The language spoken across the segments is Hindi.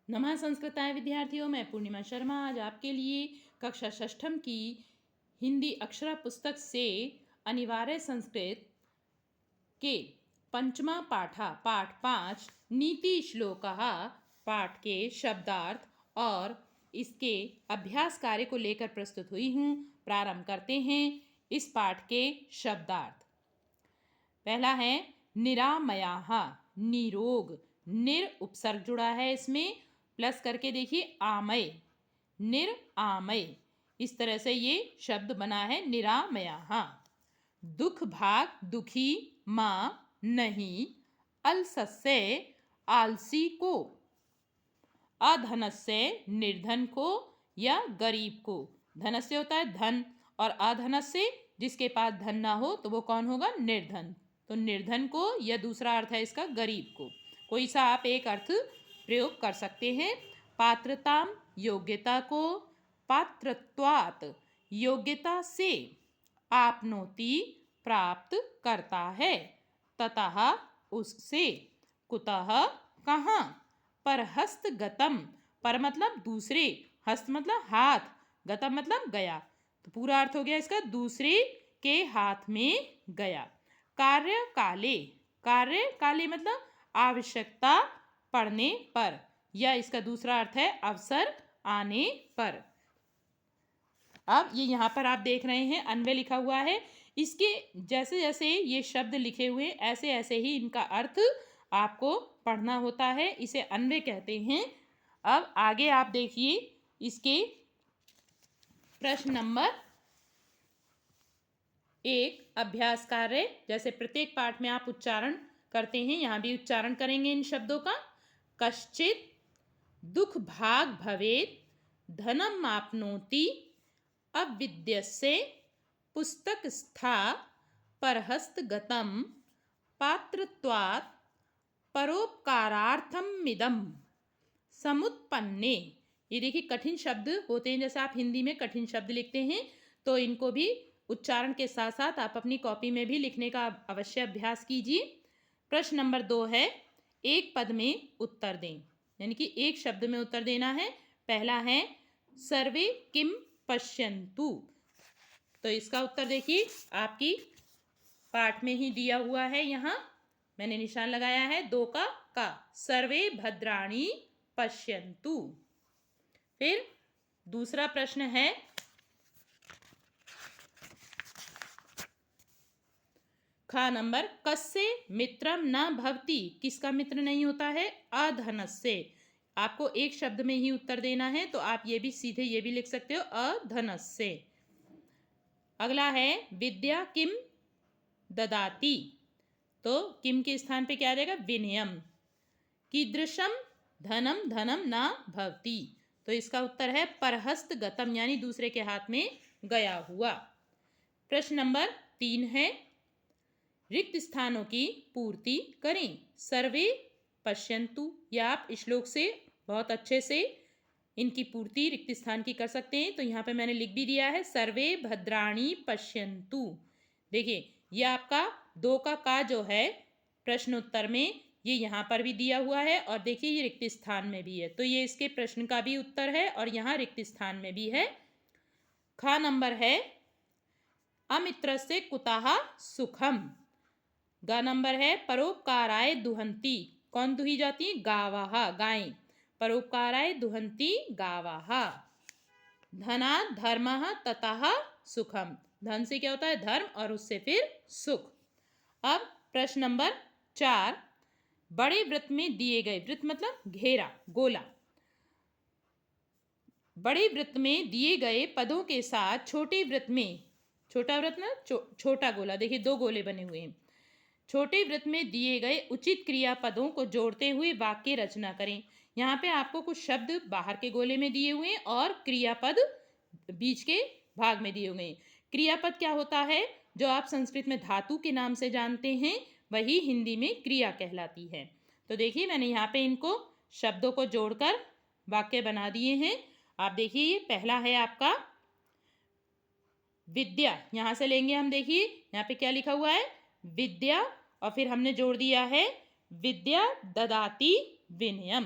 नमः संस्कृताय विद्यार्थियों, मैं पूर्णिमा शर्मा आज आपके लिए कक्षा षष्ठम की हिंदी अक्षरा पुस्तक से अनिवार्य संस्कृत के पंचमा पाठा पाठ 5 नीति श्लोकः पाठ के शब्दार्थ और इसके अभ्यास कार्य को लेकर प्रस्तुत हुई हूँ। प्रारंभ करते हैं इस पाठ के शब्दार्थ। पहला है निरामयाः, निरोग, निर उपसर्ग जुड़ा है, इसमें प्लस करके देखिए आमय, निरामय, इस तरह से ये शब्द बना है निरामयाः। दुख भाग दुखी माँ नहीं, अलसस्य आलसी को, अधनस्य निर्धन को या गरीब को। धनस्य होता है धन और अधनस्य जिसके पास धन ना हो तो वो कौन होगा? निर्धन। तो निर्धन को या दूसरा अर्थ है इसका गरीब को। कोई सा आप एक अर्थ प्रयोग कर सकते हैं। पात्रताम योग्यता को, पात्रत्वात् योग्यता से, आपनोति प्राप्त करता है, ततः उससे, कुतः कहाँ, परहस्त गतम, पर मतलब दूसरे, हस्त मतलब हाथ, गतम मतलब गया, तो पूरा अर्थ हो गया इसका दूसरे के हाथ में गया। कार्य काले, कार्य काले मतलब आवश्यकता पड़ने पर, या इसका दूसरा अर्थ है अवसर आने पर। अब ये यहाँ पर आप देख रहे हैं अन्वय लिखा हुआ है, इसके जैसे जैसे ये शब्द लिखे हुए ऐसे ऐसे ही इनका अर्थ आपको पढ़ना होता है, इसे अन्वय कहते हैं। अब आगे आप देखिए इसके प्रश्न नंबर 1 अभ्यास कार्य। जैसे प्रत्येक पाठ में आप उच्चारण करते हैं, यहाँ भी उच्चारण करेंगे इन शब्दों का। कश्चित दुख भाग भवेत्, धनम आपनोति, अविद्यस्य पुस्तक स्था, परहस्त गतम, पात्रत्वात् परोपकारार्थमिदं समुत्पन्ने। ये देखिए कठिन शब्द होते हैं, जैसे आप हिंदी में कठिन शब्द लिखते हैं तो इनको भी उच्चारण के साथ साथ आप अपनी कॉपी में भी लिखने का अवश्य अभ्यास कीजिए। प्रश्न नंबर 2 है एक पद में उत्तर दें, यानी कि एक शब्द में उत्तर देना है। पहला है सर्वे किम पश्यन्तु, तो इसका उत्तर देखिए आपकी पाठ में ही दिया हुआ है, यहाँ मैंने निशान लगाया है 2 का। सर्वे भद्राणि पश्यन्तु। फिर दूसरा प्रश्न है खा नंबर, कस्य मित्रम न भवति, किसका मित्र नहीं होता है? अधनस्य। आपको एक शब्द में ही उत्तर देना है, तो आप ये भी सीधे ये भी लिख सकते हो अधनस्य। अगला है विद्या किम ददाति, तो किम के स्थान पे क्या आ जाएगा? विनयम। कीदृशम धनम धनम न भवति, तो इसका उत्तर है परहस्त गतम, यानी दूसरे के हाथ में गया हुआ। प्रश्न नंबर 3 है रिक्त स्थानों की पूर्ति करें। सर्वे पश्यन्तु, या आप श्लोक से बहुत अच्छे से इनकी पूर्ति रिक्त स्थान की कर सकते हैं। तो यहाँ पे मैंने लिख भी दिया है सर्वे भद्राणि पश्यन्तु। देखिए ये आपका 2 का जो है प्रश्नोत्तर में ये यहाँ पर भी दिया हुआ है, और देखिए ये रिक्त स्थान में भी है, तो ये इसके प्रश्न का भी उत्तर है और यहाँ रिक्त स्थान में भी है। ख नंबर है अमित्रस्य कुतः सुखम। ग नंबर है परोपकाराय दुहंती, कौन दुही जाती है? गावः, गायें। परोपकाराय दुहंती गावः। धनात् धर्मः ततः सुखम, धन से क्या होता है? धर्म, और उससे फिर सुख। अब प्रश्न नंबर 4 बड़े वृत्त में दिए गए, वृत्त मतलब घेरा, गोला, बड़े वृत्त में दिए गए पदों के साथ छोटे वृत्त में, छोटा वृत्त ना छोटा गोला, देखिए 2 गोले बने हुए हैं, छोटे वृत्त में दिए गए उचित क्रियापदों को जोड़ते हुए वाक्य रचना करें। यहाँ पे आपको कुछ शब्द बाहर के गोले में दिए हुए हैं और क्रियापद बीच के भाग में दिए हुए हैं। क्रियापद क्या होता है? जो आप संस्कृत में धातु के नाम से जानते हैं, वही हिंदी में क्रिया कहलाती है। तो देखिए मैंने यहाँ पे इनको शब्दों को जोड़कर वाक्य बना दिए हैं। आप देखिए ये पहला है आपका विद्या, यहाँ से लेंगे हम, देखिए यहाँ पे क्या लिखा हुआ है? विद्या, और फिर हमने जोड़ दिया है विद्या ददाति विनयम।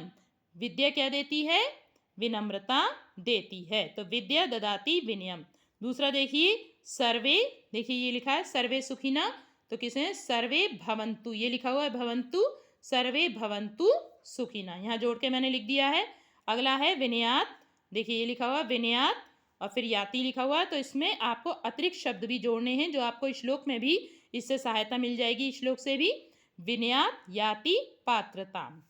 विद्या क्या देती है? विनम्रता देती है। तो विद्या ददाति विनयम। दूसरा देखिए सर्वे, देखिए ये लिखा है सर्वे सुखिना, तो किसे है? सर्वे भवन्तु, ये लिखा हुआ है भवन्तु, सर्वे भवन्तु सुखिना, यहाँ जोड़ के मैंने लिख दिया है। अगला है विनयात, देखिए ये लिखा हुआ विनयात और फिर याति लिखा हुआ है, तो इसमें आपको अतिरिक्त शब्द भी जोड़ने हैं जो आपको श्लोक में भी इससे सहायता मिल जाएगी, श्लोक से भी। विनयात याति पात्रताम।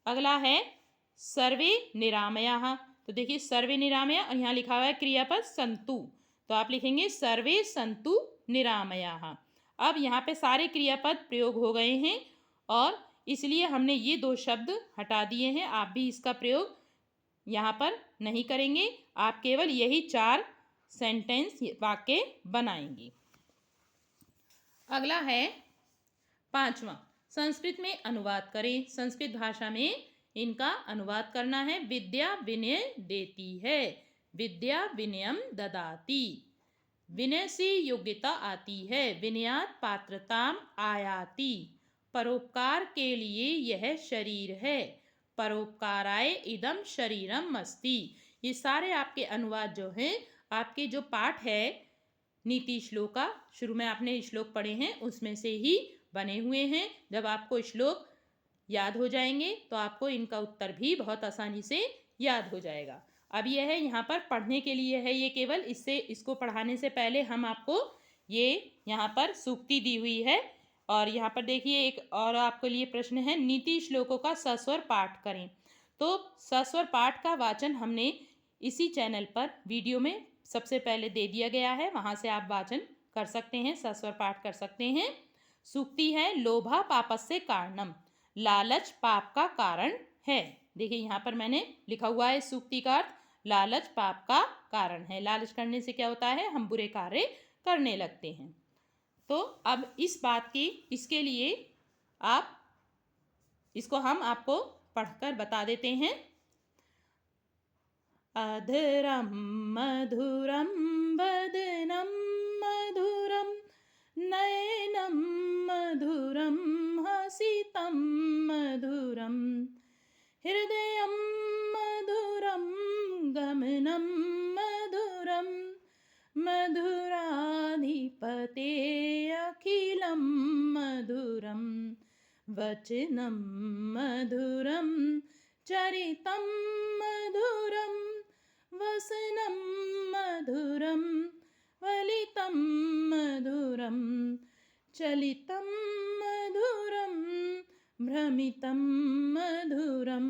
अगला है सर्वे निरामयाः, तो देखिए सर्वे निरामया और यहाँ लिखा हुआ है क्रियापद संतु, तो आप लिखेंगे सर्वे संतु निरामयाः। अब यहाँ पे सारे क्रियापद प्रयोग हो गए हैं और इसलिए हमने ये 2 शब्द हटा दिए हैं। आप भी इसका प्रयोग यहाँ पर नहीं करेंगे, आप केवल यही 4 सेंटेंस वाक्य बनाएंगे। अगला है 5वां, संस्कृत में अनुवाद करें। संस्कृत भाषा में इनका अनुवाद करना है। विद्या विनय देती है, विद्या विनयम ददाति, विनय से योग्यता आती है, विनयात पात्रताम आयाति, परोपकार के लिए यह शरीर है, परोपकाराय इदम शरीरम अस्ति। ये सारे आपके अनुवाद जो हैं, आपके जो पाठ है नीति श्लोका, शुरू में आपने श्लोक पढ़े हैं उसमें से ही बने हुए हैं। जब आपको श्लोक याद हो जाएंगे तो आपको इनका उत्तर भी बहुत आसानी से याद हो जाएगा। अब यह है यहाँ पर पढ़ने के लिए है, ये केवल इसको पढ़ाने से पहले हम आपको ये यहाँ पर सूक्ति दी हुई है। और यहाँ पर देखिए एक और आपके लिए प्रश्न है, नीति श्लोकों का सस्वर पाठ करें। तो सस्वर पाठ का वाचन हमने इसी चैनल पर वीडियो में सबसे पहले दे दिया गया है, वहाँ से आप वाचन कर सकते हैं, सस्वर पाठ कर सकते हैं। सूक्ति है लोभा पापस्य कारणम, लालच पाप का कारण है। देखिए यहाँ पर मैंने लिखा हुआ है सूक्ति का अर्थ, लालच पाप का कारण है। लालच करने से क्या होता है? हम बुरे कार्य करने लगते हैं। तो अब इस बात की, इसके लिए आप इसको हम आपको पढ़कर बता देते हैं। अधरम मधुरम वदनम मधुरम नयनम मधुरम हसितम मधुरम हृदयम मधुरम गमनम मधुरम मधुराधिपते अखिलम मधुरम वचनम मधुरम चरितम मधुरम वसनं मधुरं वलितं मधुरं चलितं मधुरं भ्रमितं मधुरं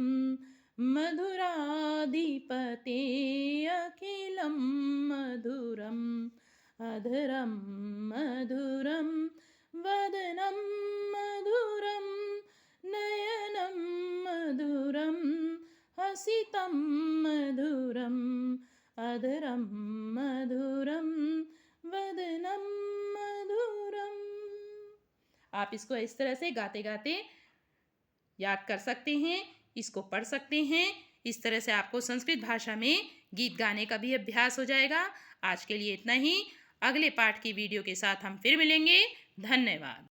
मधुराधिपते अखिलं मधुरम् अधरं मधुरं वदनं मधुरं नयनं मधुरं हसितं मधुरम् अधरं मधुरं वदनं मधुरम्। आप इसको इस तरह से गाते गाते याद कर सकते हैं, इसको पढ़ सकते हैं। इस तरह से आपको संस्कृत भाषा में गीत गाने का भी अभ्यास हो जाएगा। आज के लिए इतना ही। अगले पाठ की वीडियो के साथ हम फिर मिलेंगे। धन्यवाद।